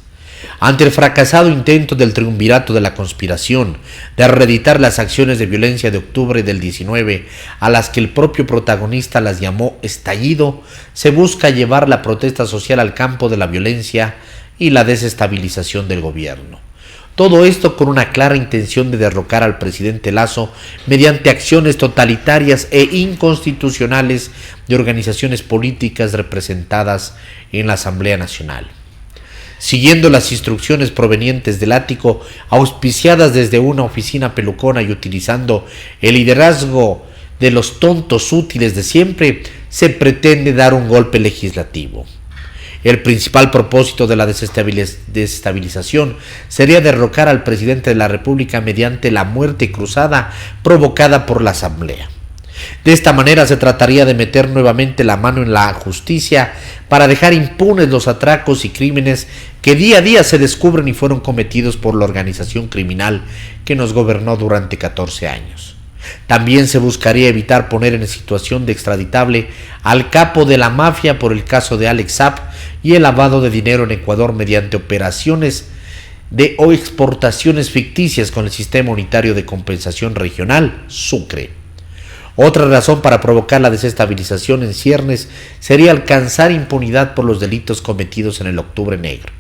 Ante el fracasado intento del triunvirato de la conspiración de reeditar las acciones de violencia de octubre del 19, a las que el propio protagonista las llamó estallido, se busca llevar la protesta social al campo de la violencia y la desestabilización del gobierno. Todo esto con una clara intención de derrocar al presidente Lasso mediante acciones totalitarias e inconstitucionales de organizaciones políticas representadas en la Asamblea Nacional. Siguiendo las instrucciones provenientes del ático, auspiciadas desde una oficina pelucona y utilizando el liderazgo de los tontos útiles de siempre, se pretende dar un golpe legislativo. El principal propósito de la desestabilización sería derrocar al presidente de la República mediante la muerte cruzada provocada por la Asamblea. De esta manera se trataría de meter nuevamente la mano en la justicia para dejar impunes los atracos y crímenes que día a día se descubren y fueron cometidos por la organización criminal que nos gobernó durante 14 años. También se buscaría evitar poner en situación de extraditable al capo de la mafia por el caso de Alex Saab y el lavado de dinero en Ecuador mediante operaciones o exportaciones ficticias con el Sistema Unitario de Compensación Regional, Sucre. Otra razón para provocar la desestabilización en ciernes sería alcanzar impunidad por los delitos cometidos en el Octubre Negro.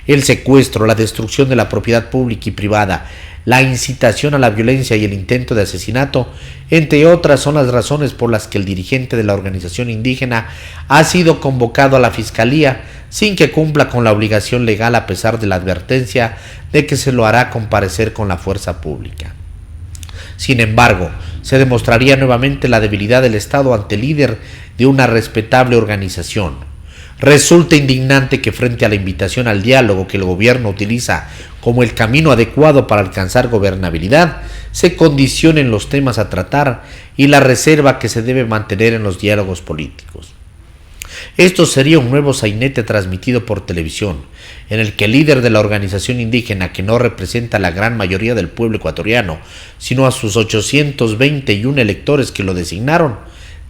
El secuestro, la destrucción de la propiedad pública y privada, la incitación a la violencia y el intento de asesinato, entre otras, son las razones por las que el dirigente de la organización indígena ha sido convocado a la Fiscalía sin que cumpla con la obligación legal, a pesar de la advertencia de que se lo hará comparecer con la fuerza pública. Sin embargo, se demostraría nuevamente la debilidad del Estado ante el líder de una respetable organización. Resulta indignante que, frente a la invitación al diálogo que el gobierno utiliza como el camino adecuado para alcanzar gobernabilidad, se condicionen los temas a tratar y la reserva que se debe mantener en los diálogos políticos. Esto sería un nuevo sainete transmitido por televisión, en el que el líder de la organización indígena, que no representa a la gran mayoría del pueblo ecuatoriano, sino a sus 821 electores que lo designaron,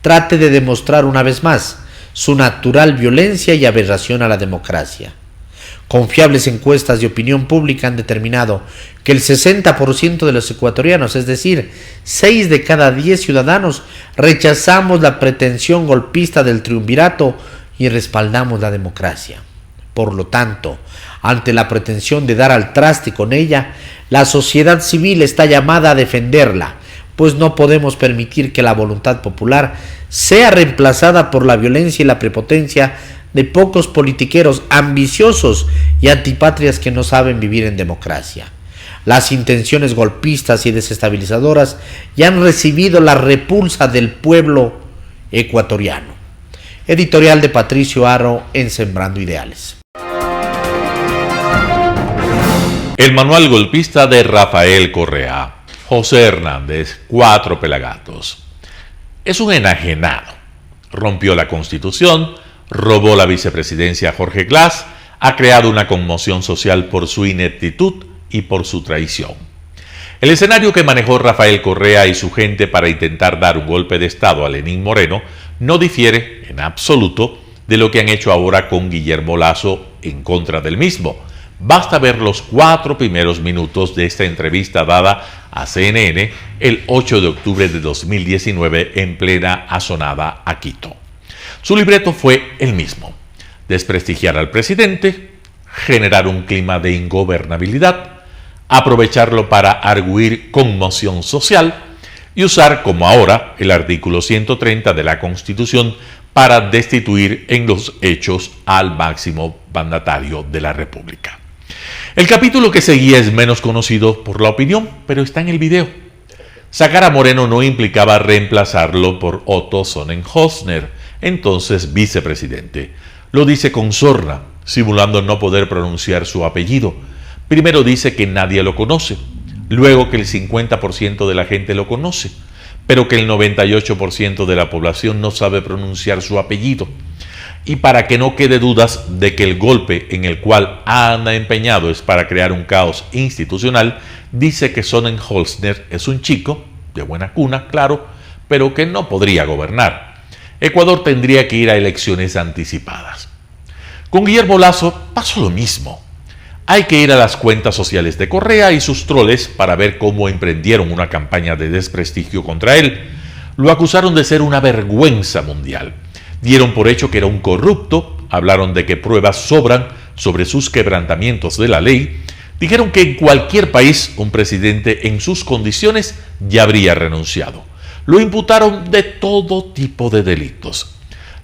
trate de demostrar una vez más su natural violencia y aberración a la democracia. Confiables encuestas de opinión pública han determinado que el 60% de los ecuatorianos, es decir, 6 de cada 10 ciudadanos, rechazamos la pretensión golpista del triunvirato y respaldamos la democracia. Por lo tanto, ante la pretensión de dar al traste con ella, la sociedad civil está llamada a defenderla, pues no podemos permitir que la voluntad popular sea reemplazada por la violencia y la prepotencia de pocos politiqueros ambiciosos y antipatrias que no saben vivir en democracia. Las intenciones golpistas y desestabilizadoras ya han recibido la repulsa del pueblo ecuatoriano. Editorial de Patricio Haro en Sembrando Ideales. El manual golpista de Rafael Correa. José Hernández, 4 pelagatos. Es un enajenado. Rompió la Constitución, robó la vicepresidencia a Jorge Glass, ha creado una conmoción social por su ineptitud y por su traición. El escenario que manejó Rafael Correa y su gente para intentar dar un golpe de Estado a Lenín Moreno no difiere en absoluto de lo que han hecho ahora con Guillermo Lasso en contra del mismo. Basta ver los 4 primeros minutos de esta entrevista dada a CNN el 8 de octubre de 2019 en plena asonada a Quito. Su libreto fue el mismo: desprestigiar al presidente, generar un clima de ingobernabilidad, aprovecharlo para arguir conmoción social y usar, como ahora, el artículo 130 de la Constitución para destituir en los hechos al máximo mandatario de la República. El capítulo que seguía es menos conocido por la opinión, pero está en el video. Sacar a Moreno no implicaba reemplazarlo por Otto Sonnenholzner, entonces vicepresidente. Lo dice con sorna, simulando no poder pronunciar su apellido. Primero dice que nadie lo conoce, luego que el 50% de la gente lo conoce, pero que el 98% de la población no sabe pronunciar su apellido. Y para que no quede dudas de que el golpe en el cual anda empeñado es para crear un caos institucional, dice que Sonnenholzner es un chico, de buena cuna, claro, pero que no podría gobernar. Ecuador tendría que ir a elecciones anticipadas. Con Guillermo Lasso pasó lo mismo. Hay que ir a las cuentas sociales de Correa y sus troles para ver cómo emprendieron una campaña de desprestigio contra él. Lo acusaron de ser una vergüenza mundial. Dieron por hecho que era un corrupto, hablaron de que pruebas sobran sobre sus quebrantamientos de la ley, dijeron que en cualquier país un presidente en sus condiciones ya habría renunciado. Lo imputaron de todo tipo de delitos.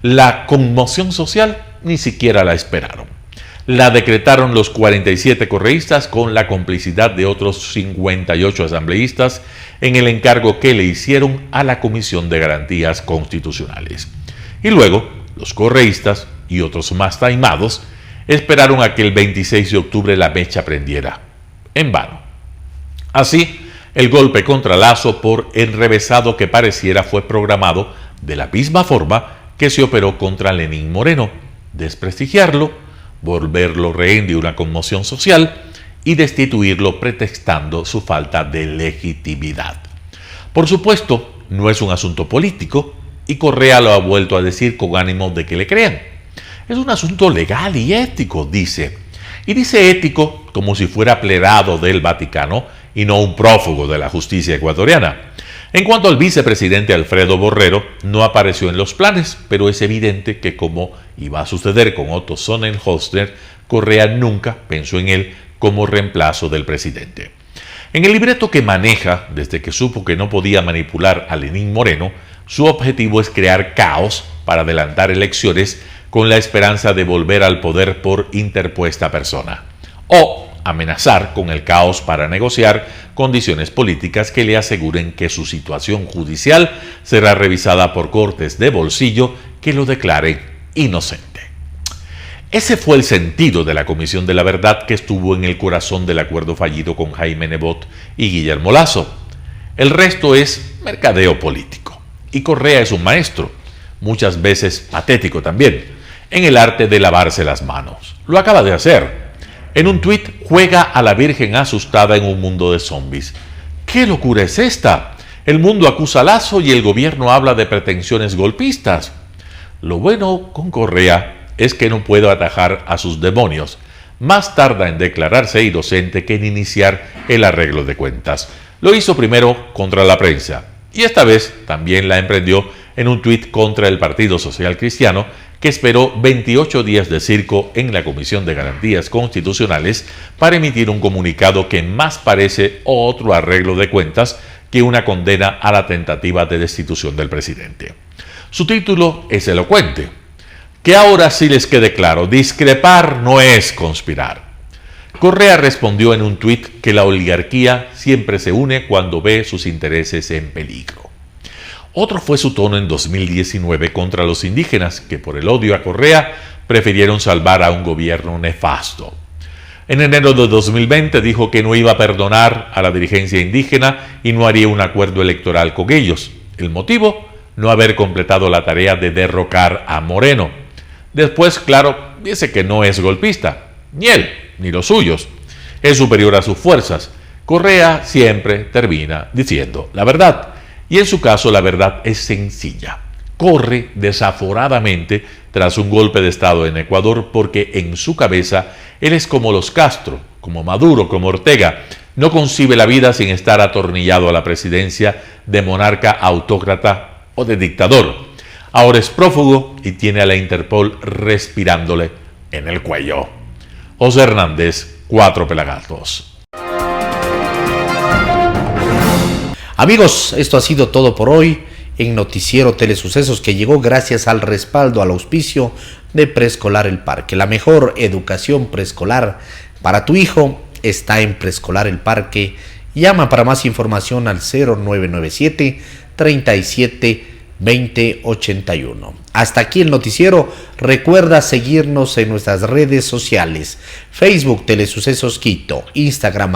La conmoción social ni siquiera la esperaron. La decretaron los 47 correístas con la complicidad de otros 58 asambleístas en el encargo que le hicieron a la Comisión de Garantías Constitucionales. Y luego, los correístas y otros más taimados esperaron a que el 26 de octubre la mecha prendiera. En vano. Así, el golpe contra Lasso, por enrevesado que pareciera, fue programado de la misma forma que se operó contra Lenín Moreno: desprestigiarlo, volverlo rehén de una conmoción social y destituirlo pretextando su falta de legitimidad. Por supuesto, no es un asunto político y Correa lo ha vuelto a decir con ánimo de que le crean. Es un asunto legal y ético, dice. Y dice ético como si fuera plerado del Vaticano y no un prófugo de la justicia ecuatoriana. En cuanto al vicepresidente Alfredo Borrero, no apareció en los planes, pero es evidente que, como iba a suceder con Otto Sonnenholzner, Correa nunca pensó en él como reemplazo del presidente. En el libreto que maneja, desde que supo que no podía manipular a Lenín Moreno, su objetivo es crear caos para adelantar elecciones con la esperanza de volver al poder por interpuesta persona, o amenazar con el caos para negociar condiciones políticas que le aseguren que su situación judicial será revisada por cortes de bolsillo que lo declaren inocente. Ese fue el sentido de la Comisión de la Verdad que estuvo en el corazón del acuerdo fallido con Jaime Nebot y Guillermo Lasso. El resto es mercadeo político. Y Correa es un maestro, muchas veces patético también, en el arte de lavarse las manos. Lo acaba de hacer. En un tuit juega a la Virgen asustada en un mundo de zombies. ¿Qué locura es esta? El mundo acusa a Lasso y el gobierno habla de pretensiones golpistas. Lo bueno con Correa es que no puede atajar a sus demonios. Más tarda en declararse inocente que en iniciar el arreglo de cuentas. Lo hizo primero contra la prensa y esta vez también la emprendió en un tuit contra el Partido Social Cristiano, que esperó 28 días de circo en la Comisión de Garantías Constitucionales para emitir un comunicado que más parece otro arreglo de cuentas que una condena a la tentativa de destitución del presidente. Su título es elocuente: que ahora sí les quede claro, discrepar no es conspirar. Correa respondió en un tuit que la oligarquía siempre se une cuando ve sus intereses en peligro. Otro fue su tono en 2019 contra los indígenas, que por el odio a Correa prefirieron salvar a un gobierno nefasto. En enero de 2020 dijo que no iba a perdonar a la dirigencia indígena y no haría un acuerdo electoral con ellos. El motivo: no haber completado la tarea de derrocar a Moreno. Después, claro, dice que no es golpista, ni él, ni los suyos. Es superior a sus fuerzas, Correa siempre termina diciendo la verdad. Y en su caso la verdad es sencilla. Corre desaforadamente tras un golpe de Estado en Ecuador porque en su cabeza él es como los Castro, como Maduro, como Ortega. No concibe la vida sin estar atornillado a la presidencia de monarca autócrata o de dictador. Ahora es prófugo y tiene a la Interpol respirándole en el cuello. José Hernández, 4 Pelagatos. Amigos, esto ha sido todo por hoy en Noticiero Telesucesos, que llegó gracias al respaldo, al auspicio de Preescolar El Parque. La mejor educación preescolar para tu hijo está en Preescolar El Parque. Llama para más información al 0997 37 20 81. Hasta aquí el noticiero. Recuerda seguirnos en nuestras redes sociales: Facebook Telesucesos Quito, Instagram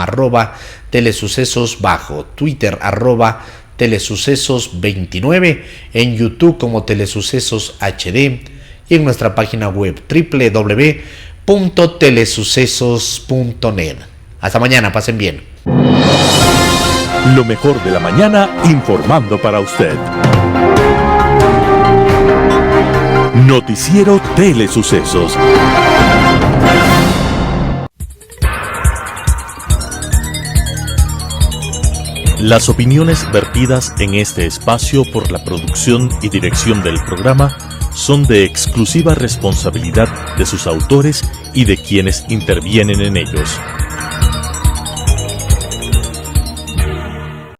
@Telesucesos bajo, Twitter @Telesucesos 29, en YouTube como Telesucesos HD y en nuestra página web www.telesucesos.net. Hasta mañana, pasen bien. Lo mejor de la mañana informando para usted. Noticiero Telesucesos. Las opiniones vertidas en este espacio por la producción y dirección del programa son de exclusiva responsabilidad de sus autores y de quienes intervienen en ellos.